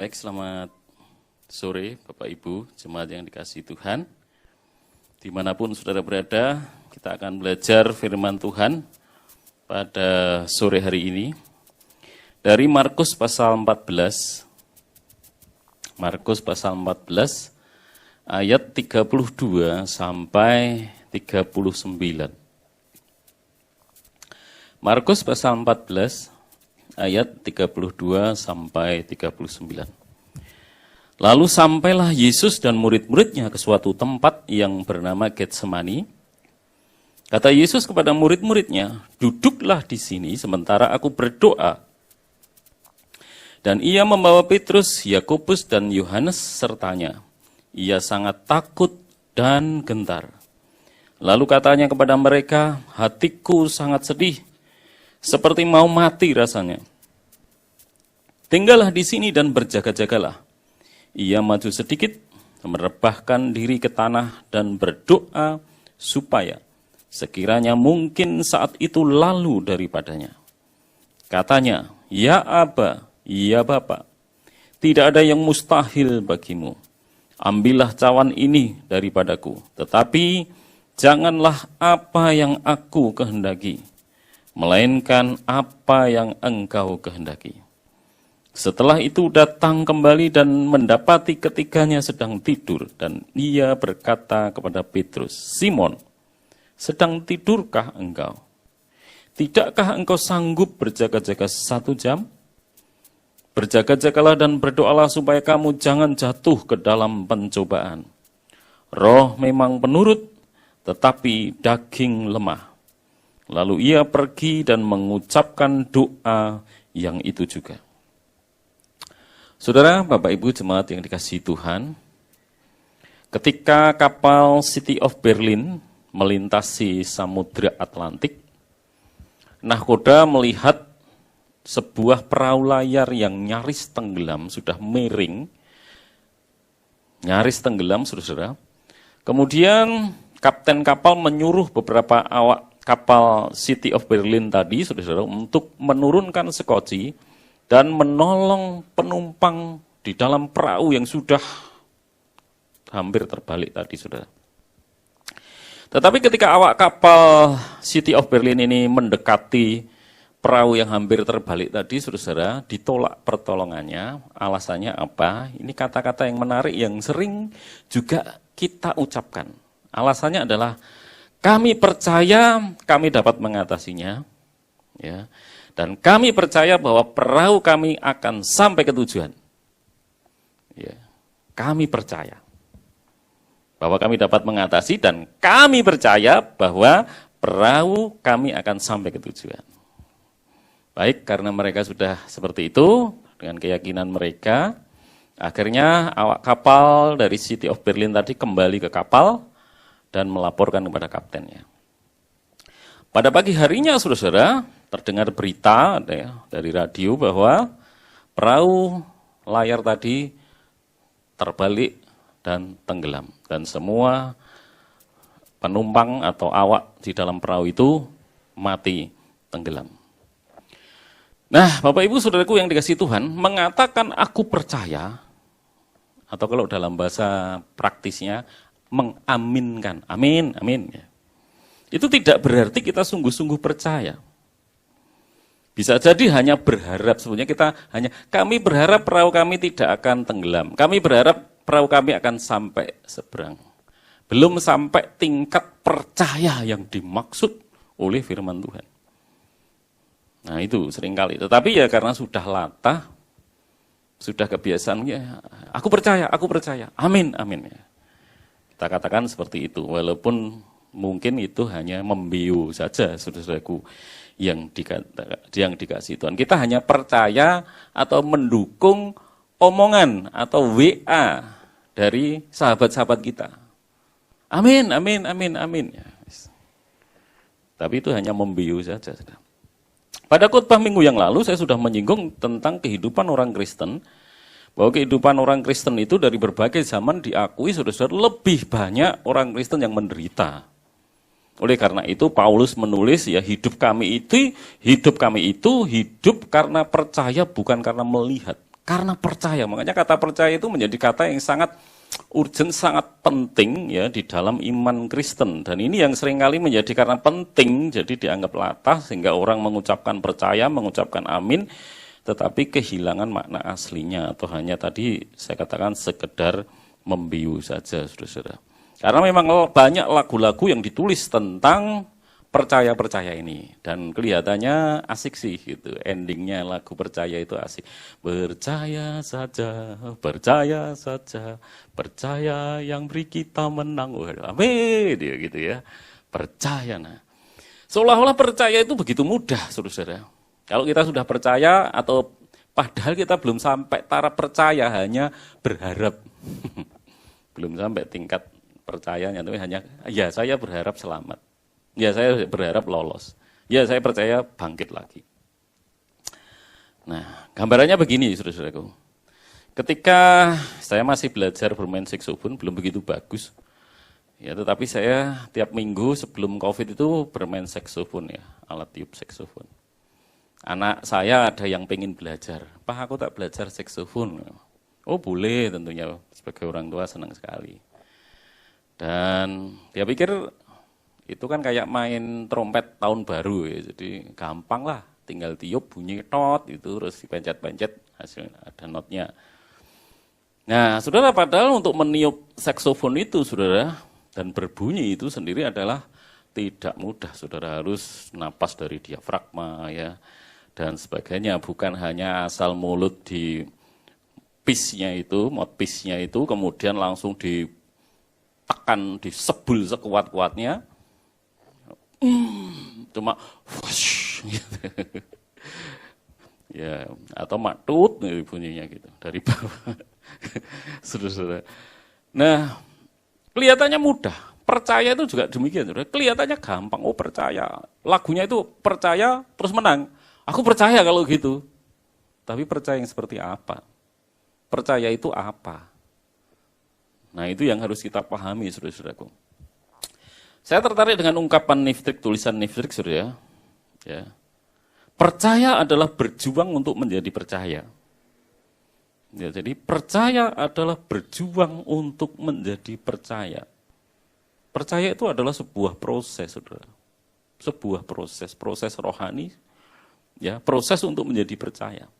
Baik, selamat sore Bapak Ibu, jemaat yang dikasihi Tuhan. Dimanapun saudara berada, kita akan belajar firman Tuhan pada sore hari ini. Dari Markus pasal 14, Markus pasal 14, ayat 32 sampai 39. Markus pasal 14, ayat 32 sampai 39. Lalu sampailah Yesus dan murid-muridnya ke suatu tempat yang bernama Getsemani. Kata Yesus kepada murid-muridnya, "Duduklah di sini sementara aku berdoa." Dan ia membawa Petrus, Yakobus, dan Yohanes sertanya. Ia sangat takut dan gentar. Lalu katanya kepada mereka, "Hatiku sangat sedih, seperti mau mati rasanya. Tinggallah di sini dan berjaga-jagalah." Ia maju sedikit, merebahkan diri ke tanah dan berdoa supaya sekiranya mungkin saat itu lalu daripadanya. Katanya, "Ya Aba, ya Bapa, tidak ada yang mustahil bagimu. Ambillah cawan ini daripadaku, tetapi janganlah apa yang aku kehendaki, melainkan apa yang Engkau kehendaki." Setelah itu datang kembali dan mendapati ketiganya sedang tidur, dan ia berkata kepada Petrus, "Simon, sedang tidurkah engkau? Tidakkah engkau sanggup berjaga-jaga 1 jam? Berjaga-jagalah dan berdoalah supaya kamu jangan jatuh ke dalam pencobaan. Roh memang penurut, tetapi daging lemah." Lalu ia pergi dan mengucapkan doa yang itu juga. Saudara, Bapak Ibu jemaat yang dikasihi Tuhan, ketika kapal City of Berlin melintasi Samudra Atlantik, nahkoda melihat sebuah perahu layar yang nyaris tenggelam, sudah miring, nyaris tenggelam, saudara. Kemudian kapten kapal menyuruh beberapa awak kapal City of Berlin tadi, saudara, untuk menurunkan sekoci dan menolong penumpang di dalam perahu yang sudah hampir terbalik tadi, saudara. Tetapi ketika awak kapal City of Berlin ini mendekati perahu yang hampir terbalik tadi, saudara, ditolak pertolongannya. Alasannya apa? Ini kata-kata yang menarik yang sering juga kita ucapkan. Alasannya adalah, kami percaya kami dapat mengatasinya, ya. Dan kami percaya bahwa perahu kami akan sampai ke tujuan. Ya, kami percaya bahwa kami dapat mengatasi, dan kami percaya bahwa perahu kami akan sampai ke tujuan. Baik, karena mereka sudah seperti itu, dengan keyakinan mereka, akhirnya awak kapal dari City of Berlin tadi kembali ke kapal dan melaporkan kepada kaptennya. Pada pagi harinya, saudara, terdengar berita dari radio bahwa perahu layar tadi terbalik dan tenggelam. Dan semua penumpang atau awak di dalam perahu itu mati tenggelam. Nah, Bapak Ibu Saudaraku yang dikasihi Tuhan, mengatakan aku percaya, atau kalau dalam bahasa praktisnya, mengaminkan. Amin, amin. Itu tidak berarti kita sungguh-sungguh percaya. Bisa jadi hanya berharap, sebenarnya kami berharap perahu kami tidak akan tenggelam. Kami berharap perahu kami akan sampai seberang. Belum sampai tingkat percaya yang dimaksud oleh firman Tuhan. Nah itu seringkali. Tetapi ya karena sudah latah, sudah kebiasaan, ya, aku percaya, amin, amin. Kita katakan seperti itu, walaupun mungkin itu hanya membiu saja, saudara-saudaraku yang dikasih Tuhan. Kita hanya percaya atau mendukung omongan atau WA dari sahabat-sahabat kita. Amin, amin, amin, amin. Ya. Tapi itu hanya membiu saja. Pada khotbah minggu yang lalu saya sudah menyinggung tentang kehidupan orang Kristen, bahwa kehidupan orang Kristen itu dari berbagai zaman diakui, saudara-saudara, lebih banyak orang Kristen yang menderita. Oleh karena itu Paulus menulis, ya, hidup kami itu hidup karena percaya, bukan karena melihat. Karena percaya, makanya kata percaya itu menjadi kata yang sangat urgent, sangat penting ya di dalam iman Kristen. Dan ini yang seringkali menjadi karena penting, jadi dianggap latah sehingga orang mengucapkan percaya, mengucapkan amin, tetapi kehilangan makna aslinya atau hanya tadi saya katakan sekedar membiu saja, saudara-saudara. Karena memang banyak lagu-lagu yang ditulis tentang percaya-percaya ini. Dan kelihatannya asik sih gitu. Endingnya lagu percaya itu asik. Percaya saja, percaya yang beri kita menang. Amin, gitu ya. Percaya. Nah, seolah-olah percaya itu begitu mudah, saudara-saudara. Kalau kita sudah percaya atau padahal kita belum sampai taraf percaya, hanya berharap. Belum sampai tingkat percayanya, tapi hanya, ya saya berharap selamat. Ya saya berharap lolos. Ya saya percaya bangkit lagi. Nah, gambarannya begini, saudara-saudaraku. Ketika saya masih belajar bermain saksofon, belum begitu bagus. Ya, tetapi saya tiap minggu sebelum COVID itu bermain saksofon ya, alat tiup saksofon. Anak saya ada yang pengen belajar. Pak, aku tak belajar saksofon. Oh boleh tentunya, sebagai orang tua senang sekali. Dan dia pikir itu kan kayak main trompet tahun baru ya, jadi gampang lah, tinggal tiup bunyi tot itu terus dipencet-pencet hasilnya ada notnya. Nah, saudara, padahal untuk meniup saksofon itu, saudara, dan berbunyi itu sendiri adalah tidak mudah. Saudara harus napas dari diafragma ya dan sebagainya, bukan hanya asal mulut di pitch-nya itu, mouthpiece-nya itu kemudian langsung ditekan, disebul sekuat-kuatnya. Cuma whoosh, gitu. Ya, atau matut bunyinya gitu dari bawah. Saudara-saudara. Nah, kelihatannya mudah. Percaya itu juga demikian, saudara. Kelihatannya gampang. Oh, percaya. Lagunya itu percaya terus menang. Aku percaya kalau gitu. Tapi percaya yang seperti apa? Percaya itu apa? Nah, itu yang harus kita pahami, saudara-saudaraku. Saya tertarik dengan ungkapan Niftrick, tulisan Niftrick, saudara. Ya. Percaya adalah berjuang untuk menjadi percaya. Ya, jadi percaya adalah berjuang untuk menjadi percaya. Percaya itu adalah sebuah proses, saudara. Sebuah proses rohani, ya, proses untuk menjadi percaya.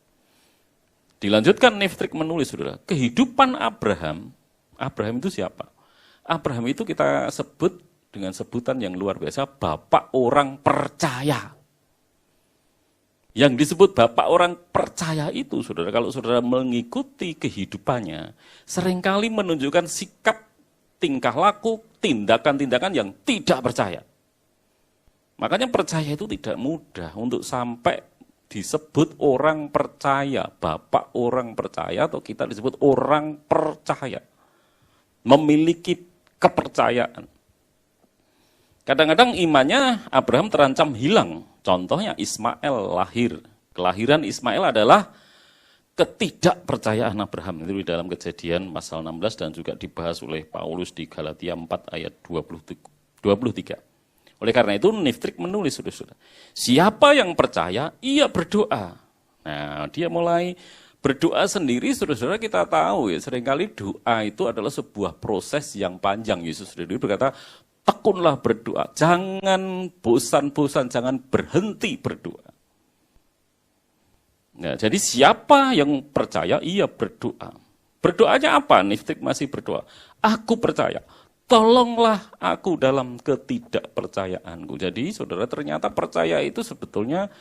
Dilanjutkan Niftrick menulis, saudara, kehidupan Abraham itu siapa? Abraham itu kita sebut dengan sebutan yang luar biasa, bapak orang percaya. Yang disebut bapak orang percaya itu, saudara, kalau saudara mengikuti kehidupannya, seringkali menunjukkan sikap, tingkah laku, tindakan-tindakan yang tidak percaya. Makanya percaya itu tidak mudah untuk sampai disebut orang percaya, bapak orang percaya, atau kita disebut orang percaya. Memiliki kepercayaan. Kadang-kadang imannya Abraham terancam hilang. Contohnya Ismail lahir. Kelahiran Ismail adalah ketidakpercayaan Abraham. Itu di dalam Kejadian pasal 16 dan juga dibahas oleh Paulus di Galatia 4 ayat 23. Oleh karena itu Niftrick menulis, saudara-saudara, siapa yang percaya, ia berdoa. Nah, dia mulai berdoa sendiri, saudara-saudara, kita tahu ya, seringkali doa itu adalah sebuah proses yang panjang. Yesus sendiri berkata, tekunlah berdoa, jangan bosan-bosan, jangan berhenti berdoa. Nah, jadi siapa yang percaya, ia berdoa. Berdoanya apa? Niftrick masih berdoa. Aku percaya. Tolonglah aku dalam ketidakpercayaanku. Jadi saudara, ternyata percaya itu sebetulnya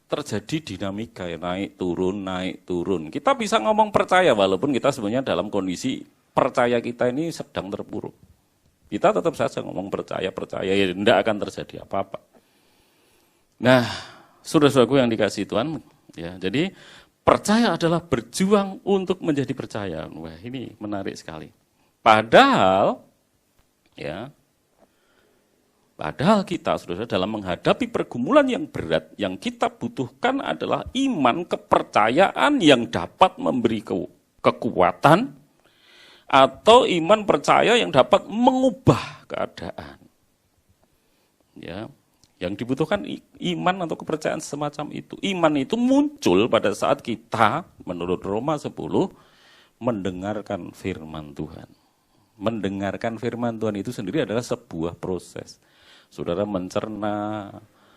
terjadi dinamika ya, naik turun. Kita bisa ngomong percaya walaupun kita sebenarnya dalam kondisi percaya kita ini sedang terpuruk. Kita tetap saja ngomong percaya ya tidak akan terjadi apa-apa. Nah, saudara-saudaraku yang dikasihi Tuhan, ya, jadi percaya adalah berjuang untuk menjadi percaya. Wah, ini menarik sekali. Padahal kita, saudara, dalam menghadapi pergumulan yang berat, yang kita butuhkan adalah iman, kepercayaan yang dapat memberi kekuatan, atau iman percaya yang dapat mengubah keadaan. Ya, Yang dibutuhkan iman atau kepercayaan semacam itu. Iman itu muncul pada saat kita, menurut Roma 10, mendengarkan firman Tuhan. Mendengarkan firman Tuhan itu sendiri adalah sebuah proses. Saudara mencerna,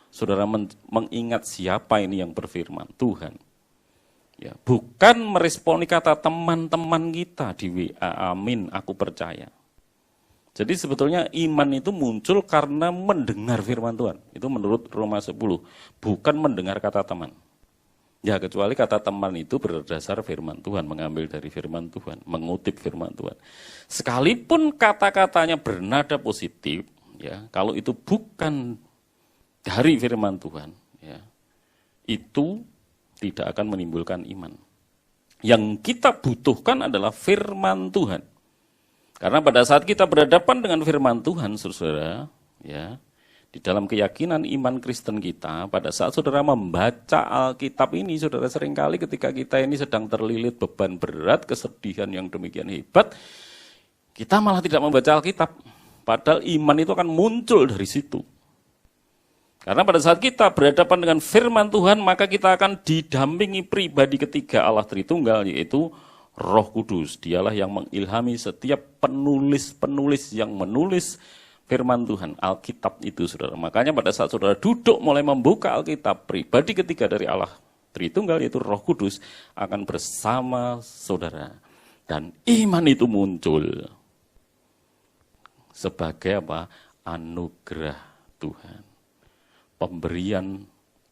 saudara mengingat siapa ini yang berfirman, Tuhan. Ya, bukan meresponi kata teman-teman kita di WA, amin, aku percaya. Jadi sebetulnya iman itu muncul karena mendengar firman Tuhan. Itu menurut Roma 10. Bukan mendengar kata teman. Ya kecuali kata teman itu berdasar firman Tuhan. Mengambil dari firman Tuhan. Mengutip firman Tuhan. Sekalipun kata-katanya bernada positif. Ya, kalau itu bukan dari firman Tuhan. Ya, itu tidak akan menimbulkan iman. Yang kita butuhkan adalah firman Tuhan. Karena pada saat kita berhadapan dengan firman Tuhan, saudara, ya, di dalam keyakinan iman Kristen kita, pada saat saudara membaca Alkitab ini, saudara seringkali ketika kita ini sedang terlilit beban berat, kesedihan yang demikian hebat, kita malah tidak membaca Alkitab. Padahal iman itu akan muncul dari situ. Karena pada saat kita berhadapan dengan firman Tuhan, maka kita akan didampingi pribadi ketiga Allah Tritunggal, yaitu Roh Kudus. Dialah yang mengilhami setiap penulis-penulis yang menulis firman Tuhan, Alkitab itu, saudara. Makanya pada saat saudara duduk mulai membuka Alkitab, pribadi ketiga dari Allah Tritunggal, yaitu Roh Kudus, akan bersama saudara. Dan iman itu muncul sebagai apa? Anugerah Tuhan. Pemberian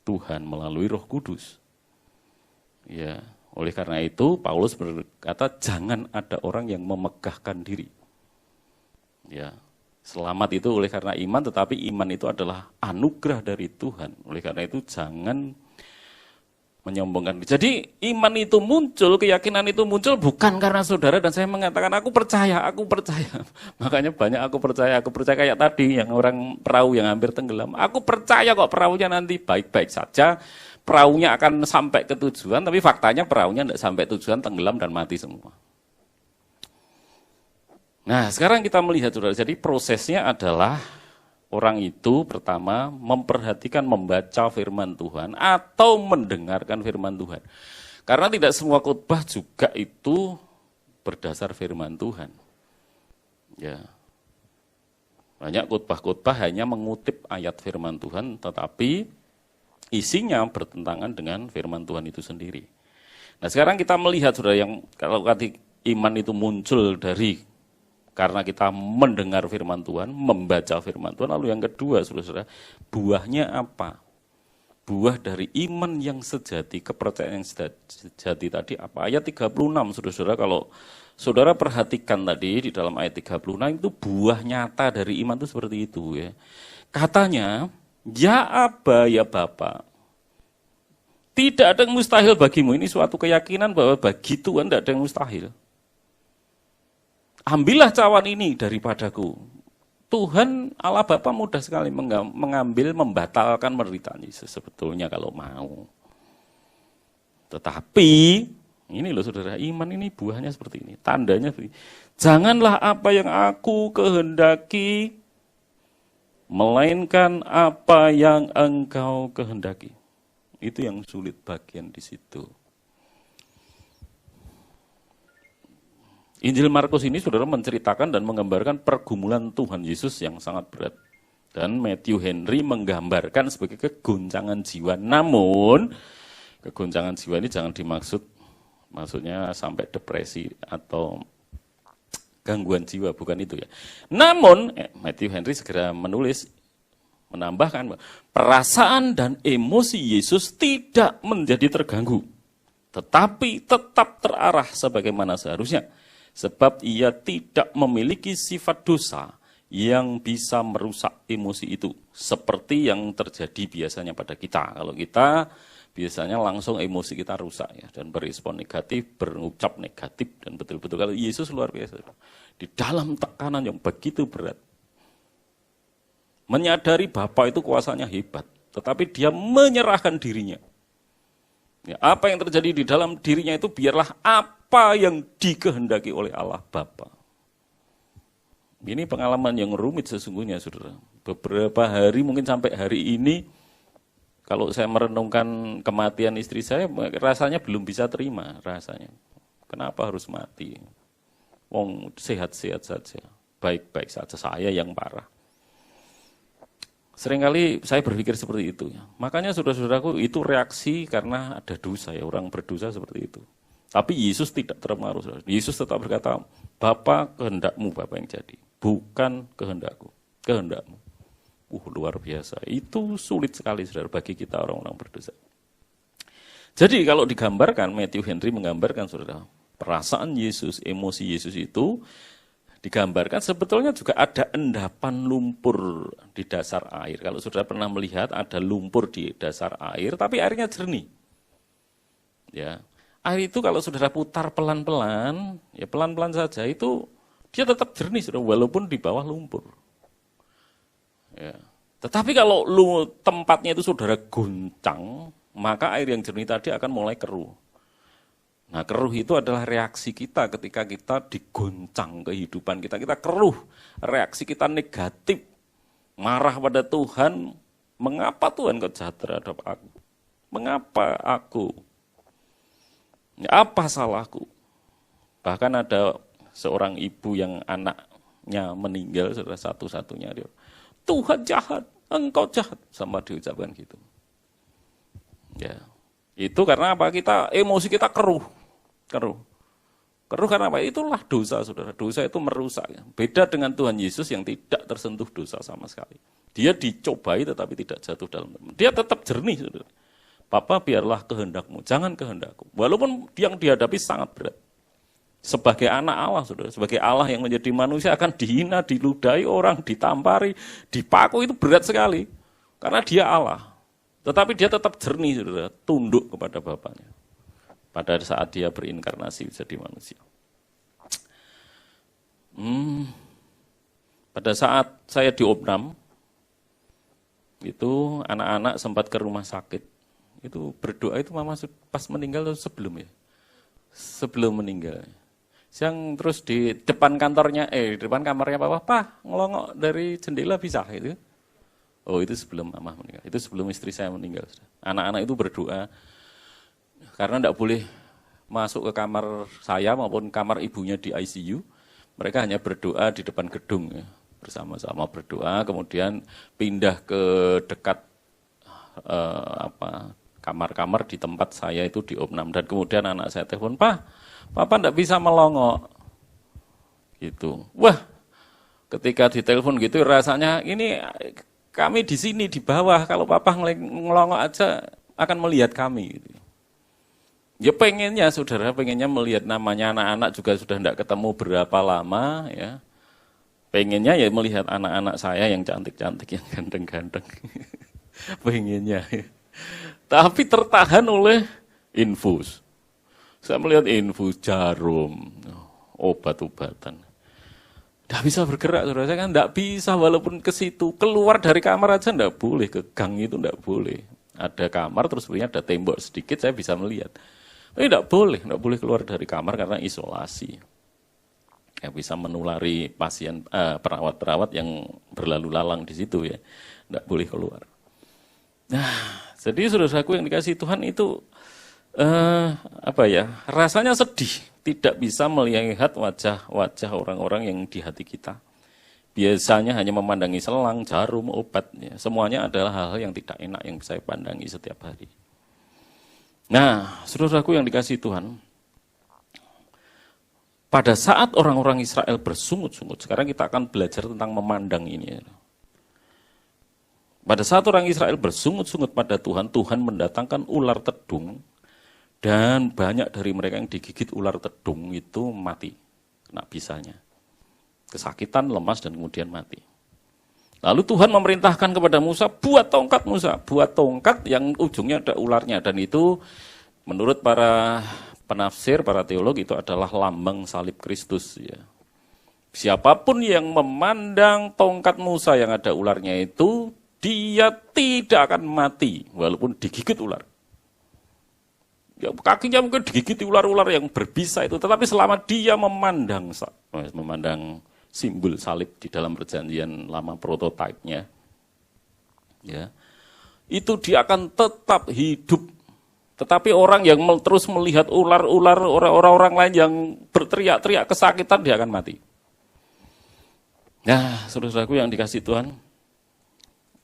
Tuhan melalui Roh Kudus. Ya. Oleh karena itu, Paulus berkata, jangan ada orang yang memegahkan diri. Ya, selamat itu oleh karena iman, tetapi iman itu adalah anugerah dari Tuhan. Oleh karena itu, jangan menyombongkan diri. Jadi, iman itu muncul, keyakinan itu muncul bukan karena saudara dan saya mengatakan, aku percaya, aku percaya. Makanya banyak aku percaya kayak tadi, yang orang perahu yang hampir tenggelam. Aku percaya kok perahunya nanti baik-baik saja. Perahunya akan sampai ke tujuan, tapi faktanya perahunya tidak sampai tujuan, tenggelam dan mati semua. Nah, sekarang kita melihat, saudara, jadi prosesnya adalah orang itu pertama memperhatikan membaca firman Tuhan atau mendengarkan firman Tuhan. Karena tidak semua khotbah juga itu berdasar firman Tuhan. Ya. Banyak khotbah-khotbah hanya mengutip ayat firman Tuhan, tetapi isinya bertentangan dengan firman Tuhan itu sendiri. Nah sekarang kita melihat, saudara, yang kalau tadi iman itu muncul dari karena kita mendengar firman Tuhan, membaca firman Tuhan. Lalu yang kedua, saudara, buahnya apa? Buah dari iman yang sejati, kepercayaan yang sejati tadi apa? Ayat 36, saudara, kalau saudara perhatikan tadi di dalam ayat 36 itu buah nyata dari iman itu seperti itu, ya. Katanya, ya Aba, ya Bapa, tidak ada yang mustahil bagimu. Ini suatu keyakinan bahwa bagi Tuhan tidak ada yang mustahil. Ambillah cawan ini daripadaku. Tuhan Allah Bapa mudah sekali mengambil, membatalkan penderitaan Yesus sebetulnya kalau mau. Tetapi, ini loh saudara, iman ini buahnya seperti ini. Tandanya seperti ini. Janganlah apa yang aku kehendaki, melainkan apa yang engkau kehendaki. Itu yang sulit bagian di situ. Injil Markus ini, saudara, menceritakan dan menggambarkan pergumulan Tuhan Yesus yang sangat berat. Dan Matthew Henry menggambarkan sebagai kegoncangan jiwa. Namun, kegoncangan jiwa ini jangan maksudnya sampai depresi atau gangguan jiwa, bukan itu ya. Namun, Matthew Henry segera menambahkan, perasaan dan emosi Yesus tidak menjadi terganggu, tetapi tetap terarah sebagaimana seharusnya. Sebab ia tidak memiliki sifat dosa yang bisa merusak emosi itu. Seperti yang terjadi biasanya pada kita. Kalau kita biasanya langsung emosi kita rusak ya, dan berespon negatif, berucap negatif, dan betul-betul kalau Yesus luar biasa. Di dalam tekanan yang begitu berat. Menyadari Bapa itu kuasanya hebat, tetapi dia menyerahkan dirinya. Ya, apa yang terjadi di dalam dirinya itu biarlah apa yang dikehendaki oleh Allah Bapa. Ini pengalaman yang rumit sesungguhnya, saudara. Beberapa hari, mungkin sampai hari ini, kalau saya merenungkan kematian istri saya, rasanya belum bisa terima, rasanya. Kenapa harus mati? Wong sehat-sehat saja, baik-baik saja, saya yang parah. Seringkali saya berpikir seperti itu. Makanya saudara-saudaraku, itu reaksi karena ada dosa, ya, orang berdosa seperti itu. Tapi Yesus tidak terpengaruh. Yesus tetap berkata, Bapa kehendakmu, Bapa yang jadi. Bukan kehendakku, kehendakmu. Luar biasa. Itu sulit sekali, saudara, bagi kita orang-orang berdosa. Jadi kalau digambarkan, Matthew Henry menggambarkan, saudara, perasaan Yesus, emosi Yesus itu digambarkan sebetulnya juga ada endapan lumpur di dasar air. Kalau saudara pernah melihat ada lumpur di dasar air, tapi airnya jernih. Ya, air itu kalau saudara putar pelan-pelan, ya pelan-pelan saja, itu dia tetap jernih, saudara, walaupun di bawah lumpur. Ya. Tetapi kalau tempatnya itu saudara goncang, maka air yang jernih tadi akan mulai keruh. Nah, keruh itu adalah reaksi kita ketika kita digoncang kehidupan kita. Kita keruh, reaksi kita negatif, marah pada Tuhan. Mengapa Tuhan kau jahat terhadap aku? Mengapa aku? Ya, apa salahku? Bahkan ada seorang ibu yang anaknya meninggal, saudara, satu-satunya dia. Tuhan jahat, engkau jahat, sama diucapkan gitu. Ya, itu karena apa? Emosi kita keruh. Keruh karena apa? Itulah dosa, saudara. Dosa itu merusak. Beda dengan Tuhan Yesus yang tidak tersentuh dosa sama sekali. Dia dicobai tetapi tidak jatuh dalam. Dia tetap jernih, saudara. Bapa, biarlah kehendakmu, jangan kehendakku. Walaupun yang dihadapi sangat berat. Sebagai anak Allah, saudara, sebagai Allah yang menjadi manusia akan dihina, diludahi orang, ditampari, dipaku, itu berat sekali. Karena dia Allah. Tetapi dia tetap jernih, saudara, tunduk kepada Bapaknya. Pada saat dia berinkarnasi jadi manusia. Pada saat saya di Opnam, itu anak-anak sempat ke rumah sakit. Itu berdoa itu mama pas meninggal atau sebelum ya? Sebelum meninggal. Yang terus di depan kantornya, di depan kamarnya Papa, ngelongok dari jendela bisa gitu. Oh, itu sebelum mama meninggal. Itu sebelum istri saya meninggal. Anak-anak itu berdoa karena tidak boleh masuk ke kamar saya maupun kamar ibunya di ICU. Mereka hanya berdoa di depan gedung ya, bersama-sama berdoa. Kemudian pindah ke dekat kamar-kamar di tempat saya itu di Opnam. Dan kemudian anak saya telepon, Papa tidak bisa melongok. Gitu. Wah, ketika ditelepon gitu rasanya ini kami di sini di bawah, kalau Papa ngelongok aja akan melihat kami. Gitu. Ya pengennya saudara, pengennya melihat namanya anak-anak juga sudah tidak ketemu berapa lama ya. Pengennya ya melihat anak-anak saya yang cantik-cantik, yang ganteng-ganteng. Pengennya. Tapi tertahan oleh infus. Saya melihat infus, jarum, obat-obatan. Tidak bisa bergerak, saudara. Saya kan tidak bisa walaupun ke situ. Keluar dari kamar aja tidak boleh, ke gang itu tidak boleh. Ada kamar, terus sebenarnya ada tembok sedikit, saya bisa melihat. Tapi tidak boleh keluar dari kamar karena isolasi. Ya, bisa menulari pasien, perawat-perawat yang berlalu lalang di situ ya. Tidak boleh keluar. Nah, jadi saudaraku yang dikasih Tuhan itu rasanya sedih, tidak bisa melihat wajah-wajah orang-orang yang di hati kita. Biasanya hanya memandangi selang, jarum, obat, ya. Semuanya adalah hal-hal yang tidak enak yang saya pandangi setiap hari. Nah, saudaraku yang dikasih Tuhan, pada saat orang-orang Israel bersungut-sungut, sekarang kita akan belajar tentang memandang ini. Pada saat orang Israel bersungut-sungut pada Tuhan, Tuhan mendatangkan ular tedung, dan banyak dari mereka yang digigit ular tedung itu mati, kena bisanya. Kesakitan, lemas, dan kemudian mati. Lalu Tuhan memerintahkan kepada Musa, buat tongkat Musa, buat tongkat yang ujungnya ada ularnya. Dan itu menurut para penafsir, para teolog itu adalah lambang salib Kristus. Ya. Siapapun yang memandang tongkat Musa yang ada ularnya itu, dia tidak akan mati walaupun digigit ular. Ya, kakinya mungkin digigit ular-ular yang berbisa itu, tetapi selama dia memandang simbol salib di dalam perjanjian lama prototipenya, ya, itu dia akan tetap hidup. Tetapi orang yang terus melihat ular-ular, orang-orang lain yang berteriak-teriak kesakitan, dia akan mati. Nah, saudara-saudaraku yang dikasih Tuhan,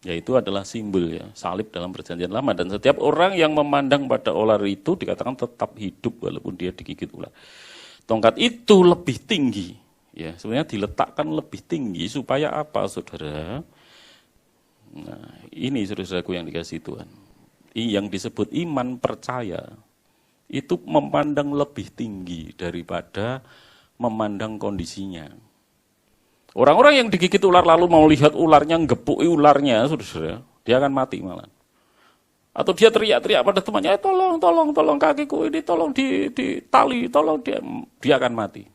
yaitu adalah simbol ya, salib dalam perjanjian lama. Dan setiap orang yang memandang pada ular itu dikatakan tetap hidup walaupun dia digigit ular. Tongkat itu lebih tinggi, ya, sebenarnya diletakkan lebih tinggi supaya apa, saudara? Nah, ini saudara-saudaraku yang dikasih Tuhan. Yang disebut iman percaya, itu memandang lebih tinggi daripada memandang kondisinya. Orang-orang yang digigit ular lalu mau lihat ularnya, ngepui ularnya, saudara, dia akan mati malah. Atau dia teriak-teriak pada temannya, tolong kakiku ini, tolong ditali, tolong dia akan mati.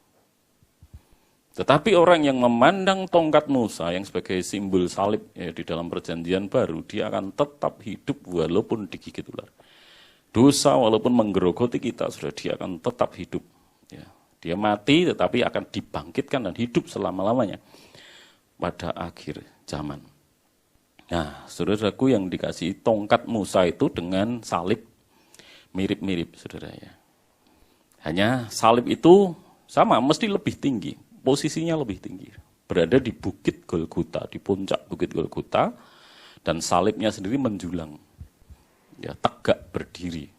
Tetapi orang yang memandang tongkat Musa yang sebagai simbol salib ya, di dalam perjanjian baru, dia akan tetap hidup walaupun digigit ular. Dosa walaupun menggerogoti kita, sudah dia akan tetap hidup. Ya. Dia mati tetapi akan dibangkitkan dan hidup selama-lamanya pada akhir zaman. Nah, saudaraku yang dikasih tongkat Musa itu dengan salib mirip-mirip, saudara ya. Hanya salib itu sama, mesti lebih tinggi. Posisinya lebih tinggi, berada di Bukit Golgota, di puncak Bukit Golgota, dan salibnya sendiri menjulang, ya, tegak berdiri.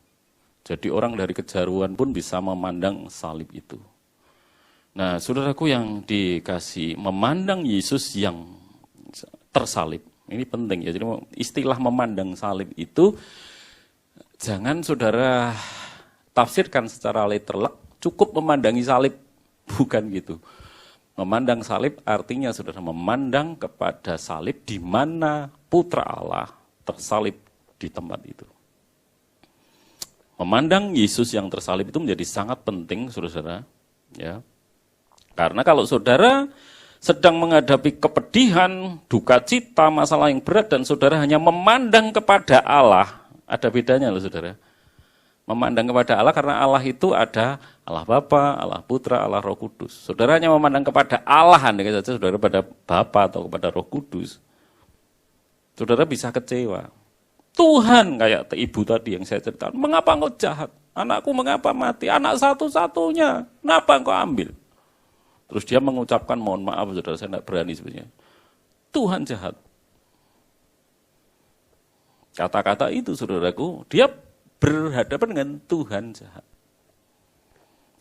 Jadi orang dari kejauhan pun bisa memandang salib itu. Nah, saudaraku yang dikasih, memandang Yesus yang tersalib, ini penting ya. Jadi istilah memandang salib itu jangan saudara tafsirkan secara literal, cukup memandangi salib, bukan gitu. Memandang salib artinya saudara memandang kepada salib di mana Putra Allah tersalib di tempat itu. Memandang Yesus yang tersalib itu menjadi sangat penting, saudara-saudara. Ya. Karena kalau saudara sedang menghadapi kepedihan, duka cita, masalah yang berat, dan saudara hanya memandang kepada Allah, ada bedanya loh saudara. Memandang kepada Allah karena Allah itu ada Allah Bapa, Allah Putra, Allah Roh Kudus. Saudara hanya memandang kepada Allah, andai saja saudara pada Bapa atau kepada Roh Kudus, saudara bisa kecewa. Tuhan kayak ibu tadi yang saya ceritakan, mengapa engkau jahat? Anakku mengapa mati? Anak satu-satunya, kenapa engkau ambil? Terus dia mengucapkan, mohon maaf saudara, saya tidak berani sebenarnya. Tuhan jahat. Kata-kata itu saudaraku, dia berhadapan dengan Tuhan jahat.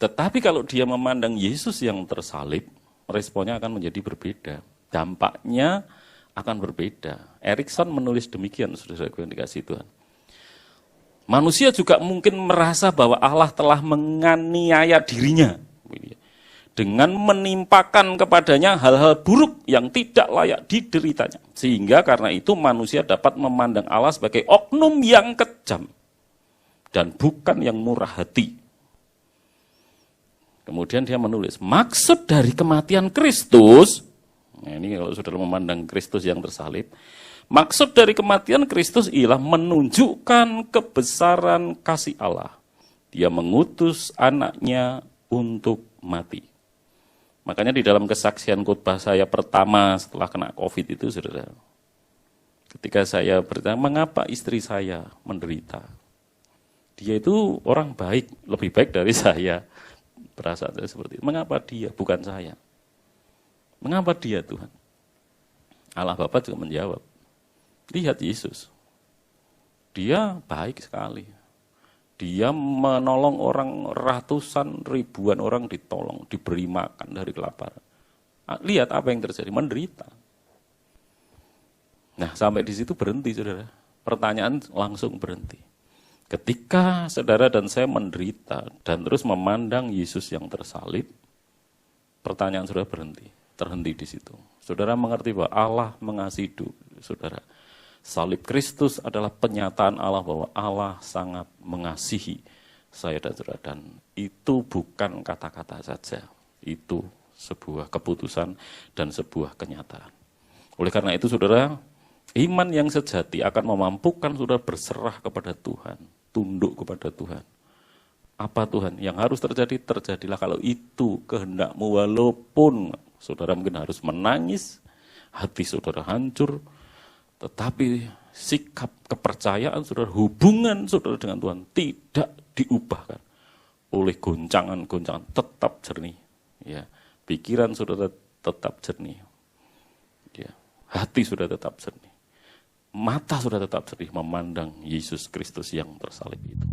Tetapi kalau dia memandang Yesus yang tersalib, responnya akan menjadi berbeda. Dampaknya akan berbeda. Erikson menulis demikian, saudara-saudaraku yang dikasihi Tuhan. Manusia juga mungkin merasa bahwa Allah telah menganiaya dirinya dengan menimpakan kepadanya hal-hal buruk yang tidak layak dideritanya. Sehingga karena itu manusia dapat memandang Allah sebagai oknum yang kejam dan bukan yang murah hati. Kemudian dia menulis, maksud dari kematian Kristus, nah ini kalau saudara memandang Kristus yang tersalib, maksud dari kematian Kristus ialah menunjukkan kebesaran kasih Allah. Dia mengutus anaknya untuk mati. Makanya di dalam kesaksian khotbah saya pertama setelah kena COVID itu, saudara, ketika saya bertanya, mengapa istri saya menderita? Dia itu orang baik, lebih baik dari saya. Perasaan saya seperti itu. Mengapa dia, bukan saya? Mengapa dia, Tuhan? Allah Bapa juga menjawab. Lihat Yesus. Dia baik sekali. Dia menolong orang, ratusan ribuan orang ditolong, diberi makan dari kelaparan. Lihat apa yang terjadi, menderita. Nah, sampai di situ berhenti, saudara. Pertanyaan langsung berhenti. Ketika saudara dan saya menderita dan terus memandang Yesus yang tersalib, pertanyaan saudara berhenti, terhenti di situ. Saudara mengerti bahwa Allah mengasihi saudara. Salib Kristus adalah penyataan Allah bahwa Allah sangat mengasihi saya dan saudara. Dan itu bukan kata-kata saja, itu sebuah keputusan dan sebuah kenyataan. Oleh karena itu saudara, iman yang sejati akan memampukan saudara berserah kepada Tuhan, tunduk kepada Tuhan. Apa Tuhan yang harus terjadi? Terjadilah kalau itu kehendakmu, walaupun Saudara mungkin harus menangis, hati saudara hancur, tetapi sikap kepercayaan saudara, hubungan saudara dengan Tuhan tidak diubahkan oleh goncangan-goncangan, tetap jernih. Ya, pikiran saudara tetap jernih. Ya, hati sudah tetap jernih. Mata sudah tetap jernih memandang Yesus Kristus yang tersalib itu.